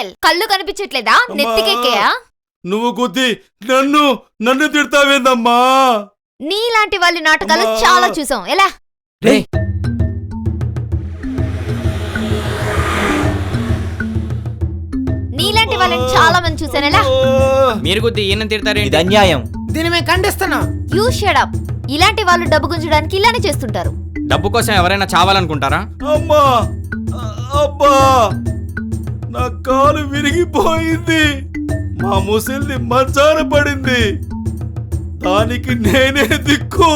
Uncle కళ్ళు కనిపించట్లేదా? నెత్తికెక్కేయా? నువ్వు గుద్ది నన్ను తిడతావేందమ్మా? నీలాంటి వాళ్ళ నాటకాలు చాలా చూసాం. ఎలా నీలాంటి వాళ్ళని చాలా మంది చూసాను. ఎలా మీరు గుద్ది ఈయన తిడతారేంటి? ఇది అన్యాయం. దీన్ని మేము ఖండిస్తున్నాం. You shut up. ఇలాంటి వాళ్ళు డబ్బు గుంజడానికి ఇలానే చేస్తుంటారు. డబ్బు కోసం ఎవరైనా చావాలనుకుంటారా? అమ్మా అబ్బా నా కాలు విరిగిపోయింది. మా ముసలిది మంచాన పడింది. దానికి నేనే దిక్కు.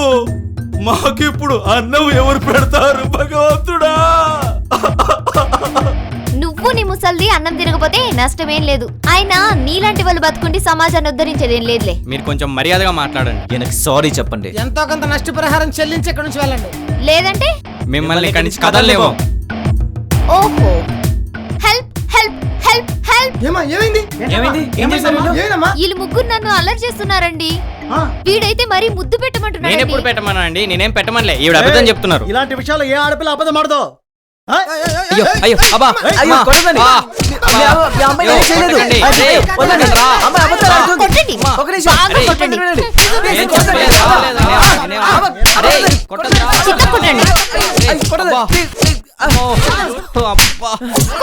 మాకిప్పుడు అన్నం ఎవరు పెడతారు భగవంతుడా? నువ్వు నీ ముసల్ది అన్నం తినకపోతే నష్టమేం లేదు. అయినా నీలాంటి వాళ్ళు బతుకుండి సమాజాన్ని ఉద్ధరించేదేం లేదులే. మీరు కొంచెం మర్యాదగా మాట్లాడండి. ఈయనకి సారీ చెప్పండి. ఎంతో కొంత నష్టపరిహారం చెల్లించి ఇక్కడి నుంచి వెళ్ళండి. లేదంటే మిమ్మల్ని ఇక్కడి నుంచి కదలలేము. ఓహో హెల్ప్ హెల్ప్ హెల్ప్ హెల్ప్. ఏమైంది? వీళ్ళు ముగ్గురు నన్ను అల్లరి చేస్తున్నారండి. వీడైతే మరీ ముద్దు నేను పెట్టమంటున్నాడు. ఎప్పుడు పెట్టమన్నా అండి? నేనేం పెట్టమనిలే. ఈవిడ అబద్ధం చెప్తున్నారు. ఇలాంటి విషయాలు ఏ ఆడపిల్ల అబద్ధం ఆడదో? అయ్యో అయ్యో అబ్బా అమ్మా. కొట్టండి. అమ్మా. ఈ అమ్మాయి ఏం చేయలేదు. కొట్టండి. ఏయ్, వదలండి. రా. అమ్మాయి అబద్ధాలు ఆడుతుంది. కొట్టండి. ఒక నిమిషం. బాగా ఏయ్, కొట్టండి. ఏం చెప్పలేదు. అరే కొట్టద్దురా. చిత్త కొట్టండి. ఏయ్, కొట్టదు. అమ్మో. అబ్బా.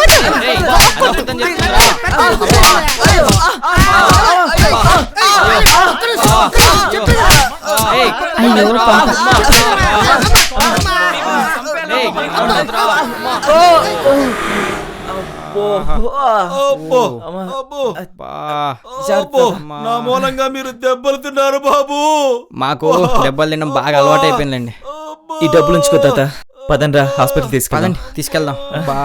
ఏయ్, అది అబద్ధం చెప్తుందిరా. ఏయ్, నా మూలంగా మీరు దెబ్బలు తిన్నారు బాబు. మాకు దెబ్బలు తినడం బాగా అలవాటు అయిపోయిందండి. ఈ డబ్బులు ఉంచుకో తాత. పదండ్రా హాస్పిటల్ తీసుకెళ్దాం. తీసుకెళ్దాం. బా